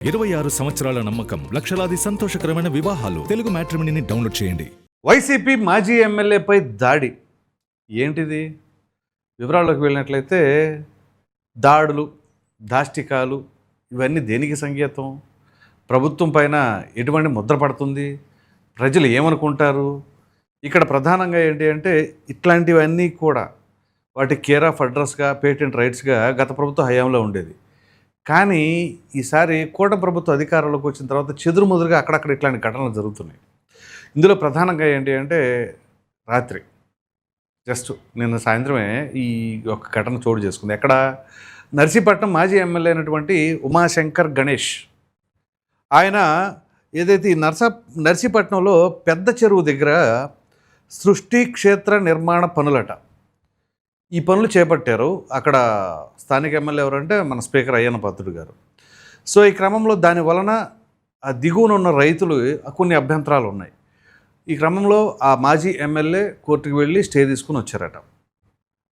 26 సంవత్సరాల నమ్మకం, లక్షలాది సంతోషకరమైన వివాహాలు. తెలుగు మ్యాట్రిమోనీని డౌన్లోడ్ చేయండి. వైసీపీ మాజీ ఎమ్మెల్యేపై దాడి ఏంటిది? వివరాల్లోకి వెళ్ళినట్లయితే దాడులు, దాష్టికాలు ఇవన్నీ దేనికి సంకేతం? ప్రభుత్వం పైన ఎటువంటి ముద్ర పడుతుంది? ప్రజలు ఏమనుకుంటారు? ఇక్కడ ప్రధానంగా ఏంటి అంటే ఇట్లాంటివన్నీ కూడా వాటి కేర్ ఆఫ్ అడ్రస్గా, పేటెంట్ రైట్స్గా గత ప్రభుత్వ హయాంలో ఉండేది. కానీ ఈసారి కూటమి ప్రభుత్వ అధికారంలోకి వచ్చిన తర్వాత చెదురుముదురుగా అక్కడక్కడ ఇట్లాంటి ఘటనలు జరుగుతున్నాయి. ఇందులో ప్రధానంగా ఏంటి అంటే రాత్రి నిన్న సాయంత్రమే ఈ ఒక ఘటన చోటు చేసుకుంది. ఎక్కడ? నర్సీపట్నం మాజీ ఎమ్మెల్యే అయినటువంటి ఉమాశంకర్ గణేష్. ఆయన ఏదైతే ఈ నర్సీపట్నంలో పెద్ద చెరువు దగ్గర సృష్టి క్షేత్ర నిర్మాణ పనులట, ఈ పనులు చేపట్టారు. అక్కడ స్థానిక ఎమ్మెల్యే ఎవరంటే మన స్పీకర్ అయ్యన్న పాత్రుడు గారు. సో ఈ క్రమంలో దాని వలన ఆ దిగువన ఉన్న రైతులు కొన్ని అభ్యంతరాలు ఉన్నాయి. ఈ క్రమంలో ఆ మాజీ ఎమ్మెల్యే కోర్టుకు వెళ్ళి స్టే తీసుకుని వచ్చారట.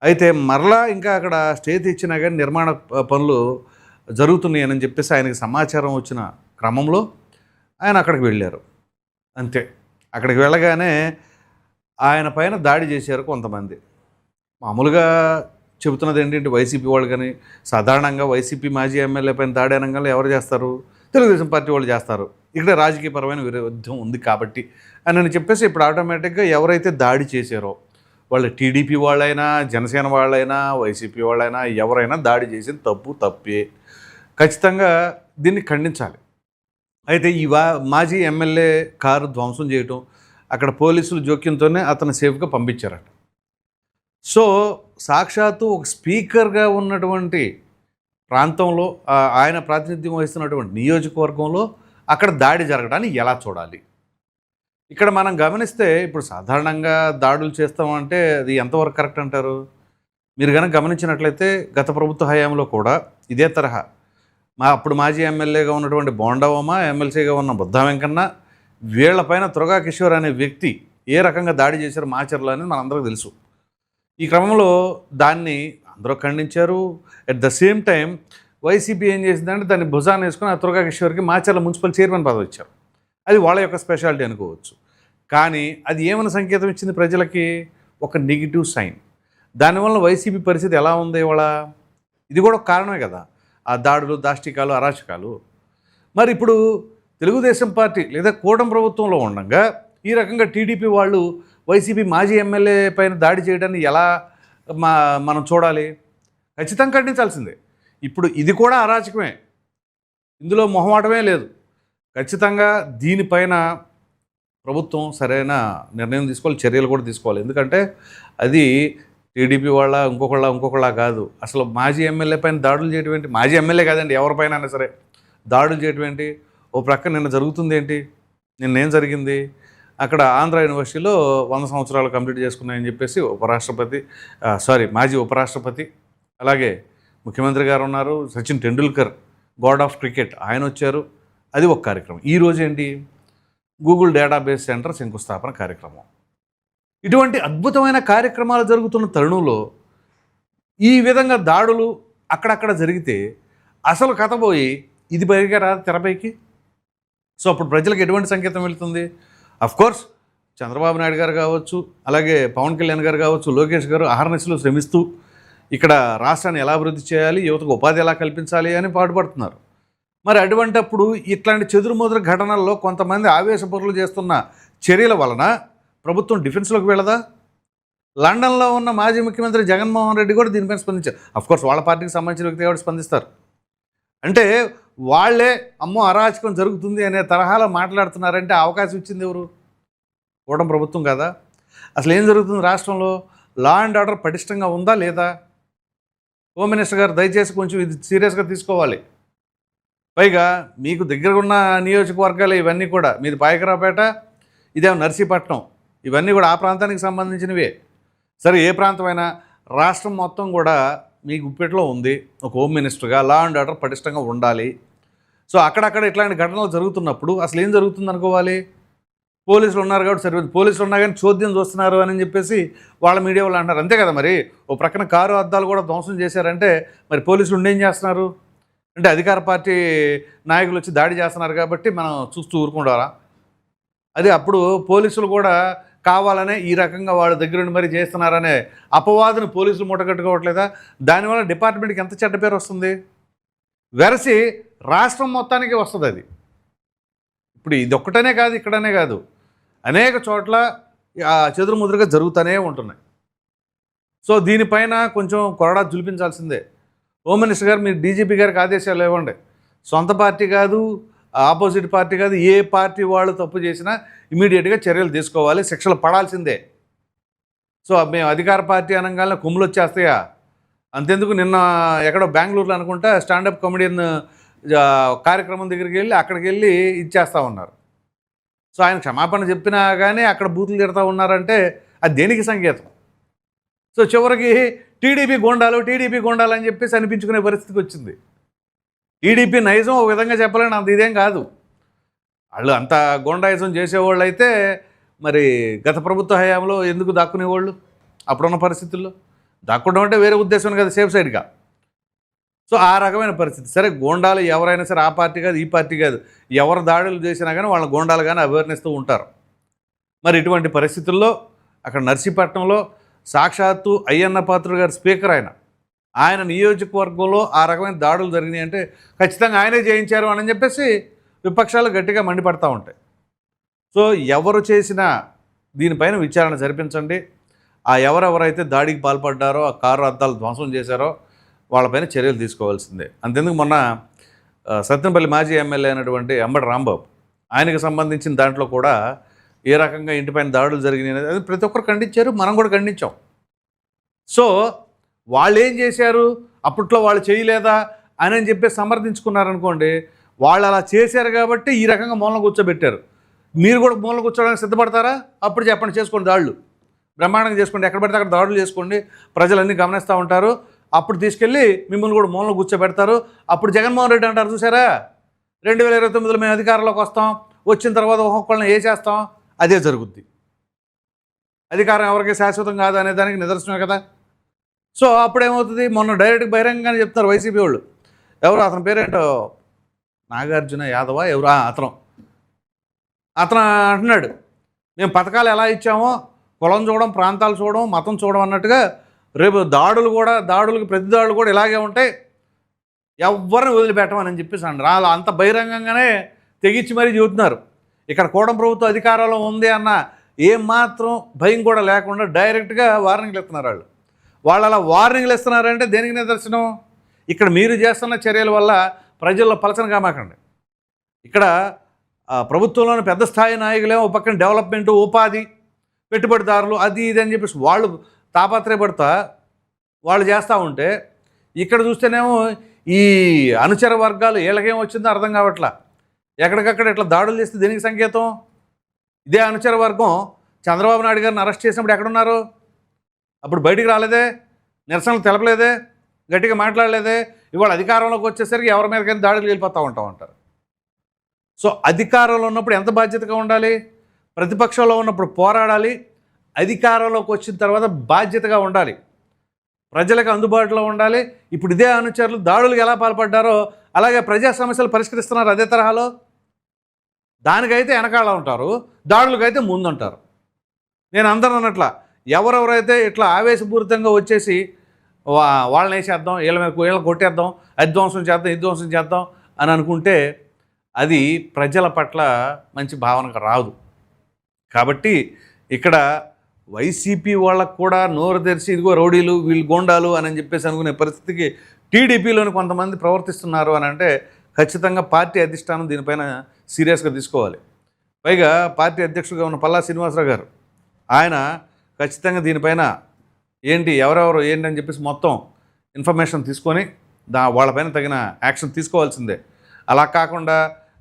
అయితే మరలా ఇంకా అక్కడ స్టే తెచ్చినా కానీ నిర్మాణ పనులు జరుగుతున్నాయని చెప్పేసి ఆయనకి సమాచారం వచ్చిన క్రమంలో ఆయన అక్కడికి వెళ్ళారు. అంతే, అక్కడికి వెళ్ళగానే ఆయన పైన దాడి చేశారు కొంతమంది. మామూలుగా చెబుతున్నది ఏంటంటే వైసీపీ వాళ్ళు కానీ సాధారణంగా వైసీపీ మాజీ ఎమ్మెల్యే పైన దాడి అనగానే ఎవరు చేస్తారు? తెలుగుదేశం పార్టీ వాళ్ళు చేస్తారు. ఇక్కడ రాజకీయపరమైన విరుద్ధం ఉంది కాబట్టి అని చెప్పేసి ఇప్పుడు ఆటోమేటిక్గా ఎవరైతే దాడి చేశారో వాళ్ళు టీడీపీ వాళ్ళైనా, జనసేన వాళ్ళైనా, వైసీపీ వాళ్ళైనా ఎవరైనా దాడి చేసిన తప్పే. ఖచ్చితంగా దీన్ని ఖండించాలి. అయితే ఈ మాజీ ఎమ్మెల్యే కారు ధ్వంసం చేయటం, అక్కడ పోలీసులు జోక్యంతోనే అతను సేఫ్గా పంపించారట. సో సాక్షాత్తు ఒక స్పీకర్గా ఉన్నటువంటి ప్రాంతంలో ఆయన ప్రాతినిధ్యం వహిస్తున్నటువంటి నియోజకవర్గంలో అక్కడ దాడి జరగడాన్ని ఎలా చూడాలి? ఇక్కడ మనం గమనిస్తే ఇప్పుడు సాధారణంగా దాడులు చేస్తామంటే అది ఎంతవరకు కరెక్ట్ అంటారు? మీరు కనుక గమనించినట్లయితే గత ప్రభుత్వ హయాంలో కూడా ఇదే తరహా అప్పుడు మాజీ ఎమ్మెల్యేగా ఉన్నటువంటి బోండవమ్మ, ఎమ్మెల్సీగా ఉన్న బుద్ధా వెంకన్న, వీళ్లపైన తురగా కిషోర్ అనే వ్యక్తి ఏ రకంగా దాడి చేశారు మాచర్లో అనేది మనందరికీ తెలుసు. ఈ క్రమంలో దాన్ని అందరూ ఖండించారు. At the same time YCP ఏం చేసిందంటే దాన్ని భుజాన్ని వేసుకుని ఆ తురగా కిషోర్కి మాచర్ల మున్సిపల్ చైర్మన్ పదవి ఇచ్చారు. అది వాళ్ళ యొక్క స్పెషాలిటీ అనుకోవచ్చు. కానీ అది ఏమైనా సంకేతం ఇచ్చింది ప్రజలకి? ఒక నెగిటివ్ సైన్. దానివల్ల వైసీపీ పరిస్థితి ఎలా ఉంది ఇవాళ? ఇది కూడా ఒక కారణమే కదా, ఆ దాడులు, దాష్టికాలు, అరాచకాలు. మరి ఇప్పుడు తెలుగుదేశం పార్టీ లేదా కూటమి ప్రభుత్వంలో ఉండగా ఈ రకంగా టీడీపీ వాళ్ళు వైసీపీ మాజీ ఎమ్మెల్యే పైన దాడి చేయడాన్ని ఎలా మనం చూడాలి? ఖచ్చితంగా ఖండించాల్సిందే. ఇప్పుడు ఇది కూడా అరాచకమే, ఇందులో మొహమాటమే లేదు. ఖచ్చితంగా దీనిపైన ప్రభుత్వం సరైన నిర్ణయం తీసుకోవాలి, చర్యలు కూడా తీసుకోవాలి. ఎందుకంటే అది టీడీపీ వాళ్ళ ఇంకొకళ్ళ కాదు. అసలు మాజీ ఎమ్మెల్యే పైన దాడులు చేయడం ఏంటి? మాజీ ఎమ్మెల్యే కాదండి, ఎవరిపైన అయినా సరే దాడులు చేయడం ఏంటి? ఓ ప్రక్క నిన్న జరుగుతుంది ఏంటి? నిన్నేం జరిగింది? అక్కడ ఆంధ్ర యూనివర్సిటీలో 100 సంవత్సరాలు కంప్లీట్ చేసుకున్నాయని చెప్పేసి మాజీ ఉపరాష్ట్రపతి, అలాగే ముఖ్యమంత్రి గారు ఉన్నారు, Sachin Tendulkar God of cricket ఆయన వచ్చారు. అది ఒక కార్యక్రమం. ఈరోజు ఏంటి? గూగుల్ డేటాబేస్ సెంటర్ శంకుస్థాపన కార్యక్రమం. ఇటువంటి అద్భుతమైన కార్యక్రమాలు జరుగుతున్న తరుణంలో ఈ విధంగా దాడులు అక్కడక్కడ జరిగితే అసలు కథ పోయి ఇది పైగా రాదు తెరపైకి. సో అప్పుడు ప్రజలకు ఎటువంటి సంకేతం వెళుతుంది? అఫ్కోర్స్ చంద్రబాబు నాయుడు గారు కావచ్చు, అలాగే పవన్ కళ్యాణ్ గారు కావచ్చు, లోకేష్ గారు అహర్నిశలు శ్రమిస్తూ ఇక్కడ రాష్ట్రాన్ని ఎలా అభివృద్ధి చేయాలి, యువతకు ఉపాధి ఎలా కల్పించాలి అని పాటుపడుతున్నారు. మరి అటువంటప్పుడు ఇట్లాంటి చెదురుమదురు ఘటనల్లో కొంతమంది ఆవేశపరులు చేస్తున్న చర్యల వలన ప్రభుత్వం డిఫెన్స్లోకి వెళ్ళదా? లండన్లో ఉన్న మాజీ ముఖ్యమంత్రి జగన్మోహన్ రెడ్డి కూడా దీనిపైన స్పందించారు. అఫ్కోర్స్ వాళ్ళ పార్టీకి సంబంధించిన వ్యక్తి కాబట్టి స్పందిస్తారు. అంటే వాళ్ళే అమ్మో అరాచకం జరుగుతుంది అనే తరహాలో మాట్లాడుతున్నారంటే అవకాశం ఇచ్చింది ఎవరు? కూటమి ప్రభుత్వం కదా. అసలు ఏం జరుగుతుంది రాష్ట్రంలో? లా అండ్ ఆర్డర్ పటిష్టంగా ఉందా లేదా? హోమ్ మినిస్టర్ గారు దయచేసి కొంచెం ఇది సీరియస్గా తీసుకోవాలి. పైగా మీకు దగ్గర ఉన్న నియోజకవర్గాలు ఇవన్నీ కూడా, మీది పాయకరావుపేట, ఇదేమో నర్సీపట్నం, ఇవన్నీ కూడా ఆ ప్రాంతానికి సంబంధించినవే. సరే ఏ ప్రాంతమైనా రాష్ట్రం మొత్తం కూడా మీ గుప్పెట్లో ఉంది. ఒక హోమ్ మినిస్టర్గా లా అండ్ ఆర్డర్ పటిష్టంగా ఉండాలి. సో అక్కడక్కడ ఇట్లాంటి ఘటనలు జరుగుతున్నప్పుడు అసలు ఏం జరుగుతుంది అనుకోవాలి? పోలీసులు ఉన్నారు కాబట్టి సరిపోతుంది. పోలీసులు ఉన్నా కానీ చోద్యం చూస్తున్నారు అని చెప్పేసి వాళ్ళ మీడియా వాళ్ళు అంటారు. అంతే కదా మరి. ఓ ప్రక్కన కారు అద్దాలు కూడా ధ్వంసం చేశారంటే మరి పోలీసులు ఉండేం చేస్తున్నారు? అంటే అధికార పార్టీ నాయకులు వచ్చి దాడి చేస్తున్నారు కాబట్టి మనం చూస్తూ ఊరుకుంటారా? అది అప్పుడు పోలీసులు కూడా కావాలనే ఈ రకంగా వాళ్ళ దగ్గర ఉండి మరి చేస్తున్నారనే అపవాదును పోలీసులు మూటగట్టుకోవట్లేదా? దానివల్ల డిపార్ట్మెంట్కి ఎంత చెడ్డ పేరు వస్తుంది, వెరసి రాష్ట్రం మొత్తానికి వస్తుంది అది. ఇప్పుడు ఇది ఒక్కటనే కాదు, ఇక్కడనే కాదు, అనేక చోట్ల చెదురుముదురుగా జరుగుతూనే ఉంటున్నాయి. సో దీనిపైన కొంచెం కొరడా జులిపించాల్సిందే. హోమ్ మినిస్టర్ గారు మీరు డీజీపీ గారికి ఆదేశాలు ఇవ్వండి. సొంత పార్టీ కాదు, ఆపోజిట్ పార్టీ కాదు, ఏ పార్టీ వాళ్ళు తప్పు చేసినా ఇమీడియట్గా చర్యలు తీసుకోవాలి, శిక్షలు పడాల్సిందే. సో మేము అధికార పార్టీ అనగానే కొమ్ములు వచ్చేస్తాయా? అంతెందుకు, నిన్న ఎక్కడో బెంగళూరులో అనుకుంటా స్టాండప్ కామెడియన్ కార్యక్రమం దగ్గరికి వెళ్ళి అక్కడికి వెళ్ళి ఇచ్చేస్తూ ఉన్నారు. సో ఆయన క్షమాపణ చెప్పినా కానీ అక్కడ బూతులు తిడతా ఉన్నారంటే అది దేనికి సంకేతం? సో చివరికి టీడీపీ గోండాలు అని చెప్పేసి అనిపించుకునే పరిస్థితికి వచ్చింది. టీడీపీ నైజం ఒక విధంగా చెప్పలేని అంత ఇదేం కాదు. వాళ్ళు అంత గోండాయిజం చేసేవాళ్ళు అయితే మరి గత ప్రభుత్వ హయాంలో ఎందుకు దాక్కునేవాళ్ళు? అప్పుడున్న పరిస్థితుల్లో దాక్కుంటాం అంటే వేరే ఉద్దేశం కదా, సేఫ్ సైడ్గా. సో ఆ రకమైన పరిస్థితి. సరే గోండాలు ఎవరైనా సరే, ఆ పార్టీ కాదు ఈ పార్టీ కాదు, ఎవరు దాడులు చేసినా కానీ వాళ్ళ గోండాలు కానీ అవేర్నెస్తో ఉంటారు. మరి ఇటువంటి పరిస్థితుల్లో అక్కడ నర్సీపట్నంలో సాక్షాత్తు అయ్యన్న పాత్రుడు గారు స్పీకర్, ఆయన నియోజకవర్గంలో ఆ రకమైన దాడులు జరిగినాయి అంటే ఖచ్చితంగా ఆయనే చేయించారు అని చెప్పేసి విపక్షాలు గట్టిగా మండిపడతా ఉంటాయి. సో ఎవరు చేసినా దీనిపైన విచారణ జరిపించండి. ఆ ఎవరెవరైతే దాడికి పాల్పడ్డారో, ఆ కారు అద్దాలు ధ్వంసం చేశారో వాళ్ళపైన చర్యలు తీసుకోవాల్సిందే. అంతెందుకు మొన్న సత్తెనపల్లి మాజీ ఎమ్మెల్యే అయినటువంటి అంబటి రాంబాబు, ఆయనకు సంబంధించిన దాంట్లో కూడా ఏ రకంగా ఇంటిపైన దాడులు జరిగినాయి అనేది అది ప్రతి ఒక్కరు ఖండించారు, మనం కూడా ఖండించాం. సో వాళ్ళు ఏం చేశారు, అప్పట్లో వాళ్ళు చేయలేదా అని చెప్పి సమర్థించుకున్నారనుకోండి, వాళ్ళు అలా చేశారు కాబట్టి ఈ రకంగా మూలన కూర్చోబెట్టారు. మీరు కూడా మూలన కూర్చోడానికి సిద్ధపడతారా? అప్పుడు చెప్పండి, చేసుకోండి, దాడులు బ్రహ్మాండంగా చేసుకోండి, ఎక్కడ పడితే అక్కడ దాడులు చేసుకోండి, ప్రజలన్నీ గమనిస్తూ ఉంటారు. అప్పుడు తీసుకెళ్ళి మిమ్మల్ని కూడా మూలన కూర్చోబెడతారు. అప్పుడు జగన్మోహన్ రెడ్డి అంటారు చూసారా, 2029లో మేము అధికారంలోకి వస్తాం, వచ్చిన తర్వాత ఒక్కొక్కళ్ళని ఏ చేస్తాం, అదే జరుగుద్ది. అధికారం ఎవరికి శాశ్వతం కాదు అనే దానికి నిదర్శనమే కదా. సో అప్పుడేమవుతుంది, మొన్న డైరెక్ట్గా బహిరంగంగానే చెప్తున్నారు వైసీపీ వాళ్ళు, ఎవరు అతని పేరేంటో నాగార్జున యాదవ ఎవరు, అతను అంటున్నాడు, మేము పథకాలు ఎలా ఇచ్చామో కులం చూడడం, ప్రాంతాలు చూడడం, మతం చూడడం అన్నట్టుగా రేపు దాడులకి ప్రతి దాడులు కూడా ఇలాగే ఉంటాయి, ఎవరిని వదిలిపెట్టమని చెప్పేసి అంటారు. అంత బహిరంగంగానే తెగించి మరీ చెబుతున్నారు. ఇక్కడ కూటమి ప్రభుత్వం అధికారంలో ఉంది అన్న ఏమాత్రం భయం కూడా లేకుండా డైరెక్ట్గా వార్నింగ్లు ఇస్తున్నారు. వాళ్ళు అలా వార్నింగ్లు ఇస్తున్నారంటే దేనికి నిదర్శనం? ఇక్కడ మీరు చేస్తున్న చర్యల వల్ల ప్రజల్లో పలచన కామాకండి. ఇక్కడ ప్రభుత్వంలోని పెద్ద స్థాయి నాయకులేమో పక్కన డెవలప్మెంటు, ఉపాధి, పెట్టుబడిదారులు, అది ఇది అని చెప్పేసి వాళ్ళు తాపత్రయపడతా వాళ్ళు చేస్తూ ఉంటే, ఇక్కడ చూస్తేనేమో ఈ అనుచర వర్గాలు వీళ్ళకేం వచ్చిందో అర్థం కావట్లా, ఎక్కడికక్కడ ఇట్లా దాడులు చేస్తే దేనికి సంకేతం? ఇదే అనుచర వర్గం చంద్రబాబు నాయుడు గారిని అరెస్ట్ చేసినప్పుడు ఎక్కడున్నారు? అప్పుడు బయటికి రాలేదే, నిరసనలు తెలపలేదే, గట్టిగా మాట్లాడలేదే. ఇవాళ అధికారంలోకి వచ్చేసరికి ఎవరి మీదకైనా దాడులు వెళ్ళిపోతూ ఉంటారు. సో అధికారంలో ఉన్నప్పుడు ఎంత బాధ్యతగా ఉండాలి? ప్రతిపక్షంలో ఉన్నప్పుడు పోరాడాలి, అధికారంలోకి వచ్చిన తర్వాత బాధ్యతగా ఉండాలి, ప్రజలకు అందుబాటులో ఉండాలి. ఇప్పుడు ఇదే అనుచరులు దాడులకు ఎలా పాల్పడ్డారో అలాగే ప్రజా సమస్యలు పరిష్కరిస్తున్నారు అదే తరహాలో. దానికైతే వెనకాల ఉంటారు, దాడులకైతే ముందుంటారు. నేను అందరూ అన్నట్లా ఎవరెవరైతే ఇట్లా ఆవేశపూరితంగా వచ్చేసి వాళ్ళని వేసేద్దాం, వీళ్ళని కొట్టేద్దాం, అధ్వంసం చేద్దాం, విధ్వంసం చేద్దాం అని అనుకుంటే అది ప్రజల పట్ల మంచి భావనకు రాదు. కాబట్టి ఇక్కడ వైసీపీ వాళ్ళకు కూడా నోరు తెరిచి ఇదిగో రౌడీలు, వీళ్ళు గోండాలు అని చెప్పేసి అనుకునే పరిస్థితికి టీడీపీలోని కొంతమంది ప్రవర్తిస్తున్నారు అని అంటే ఖచ్చితంగా పార్టీ అధిష్టానం దీనిపైన సీరియస్గా తీసుకోవాలి. పైగా పార్టీ అధ్యక్షుడిగా ఉన్న పల్లా శ్రీనివాసరావు గారు, ఆయన ఖచ్చితంగా దీనిపైన ఎవరెవరు ఏంటని చెప్పేసి మొత్తం ఇన్ఫర్మేషన్ తీసుకొని వాళ్ళపైన తగిన యాక్షన్ తీసుకోవాల్సిందే. అలా కాకుండా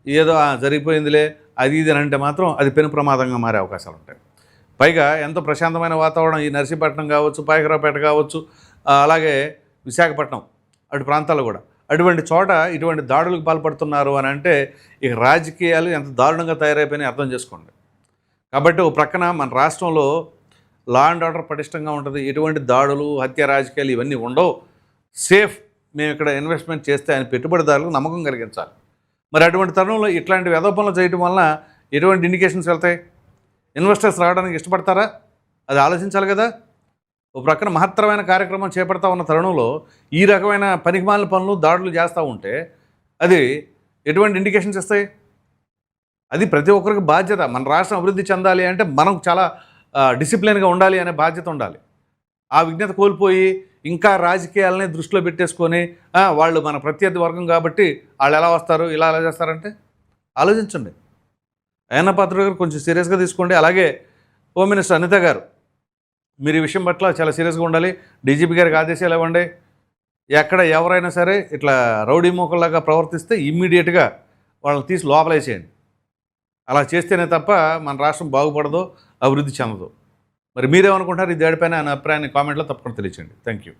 ఏదో జరిగిపోయిందిలే అది ఇది అని అంటే మాత్రం అది పెను ప్రమాదంగా మారే అవకాశాలు ఉంటాయి. పైగా ఎంతో ప్రశాంతమైన వాతావరణం ఈ నర్సీపట్నం కావచ్చు, పాయకరావుపేట కావచ్చు, అలాగే విశాఖపట్నం అటు ప్రాంతాల్లో కూడా అటువంటి చోట ఇటువంటి దాడులకు పాల్పడుతున్నారు అని అంటే ఇక రాజకీయాలు ఎంత దారుణంగా తయారైపోయినాయి అర్థం చేసుకోండి. కాబట్టి ఓ ప్రక్కన మన రాష్ట్రంలో లా అండ్ ఆర్డర్ పటిష్టంగా ఉంటుంది, ఎటువంటి దాడులు, హత్య రాజకీయాలు ఇవన్నీ ఉండవు, సేఫ్ మేము ఇక్కడ ఇన్వెస్ట్మెంట్ చేస్తే ఆయన పెట్టుబడిదారులకు నమ్మకం కలిగించాలి. మరి అటువంటి తరుణంలో ఇట్లాంటి వెధవ పనులు చేయడం వలన ఎటువంటి ఇండికేషన్స్ వెళ్తాయి? ఇన్వెస్టర్స్ రావడానికి ఇష్టపడతారా? అది ఆలోచించాలి కదా. ఒక ప్రక్కన మహత్తరమైన కార్యక్రమం చేపడతా ఉన్న తరుణంలో ఈ రకమైన పనికిమాలిన పనులు, దాడులు చేస్తూ ఉంటే అది ఎటువంటి ఇండికేషన్స్ ఇస్తాయి? అది ప్రతి ఒక్కరికి బాధ్యత. మన రాష్ట్రం అభివృద్ధి చెందాలి అంటే మనం చాలా డిసిప్లిన్గా ఉండాలి అనే బాధ్యత ఉండాలి. ఆ విజ్ఞత కోల్పోయి ఇంకా రాజకీయాలనే దృష్టిలో పెట్టేసుకొని వాళ్ళు మన ప్రత్యర్థి వర్గం కాబట్టి వాళ్ళు ఎలా వస్తారు, ఇలా ఎలా చేస్తారంటే ఆలోచించండి. అయ్యన్న పాత్రుడు గారు కొంచెం సీరియస్గా తీసుకోండి. అలాగే హోమ్ మినిస్టర్ అనిత గారు, మీరు ఈ విషయం పట్ల చాలా సీరియస్గా ఉండాలి. డీజీపీ గారికి ఆదేశాలు ఇవ్వండి. ఎక్కడ ఎవరైనా సరే ఇట్లా రౌడీ మోకల్లాగా ప్రవర్తిస్తే ఇమ్మీడియట్గా వాళ్ళని తీసి లోపలేసేయండి. అలా చేస్తేనే తప్ప మన రాష్ట్రం బాగుపడదు, అభివృద్ధి చెందదు. మరి మీరేమనుకుంటారు ఈ దాడిపైన అనే అభిప్రాయాన్ని కామెంట్లో తప్పకుండా తెలియచేయండి. Thank you.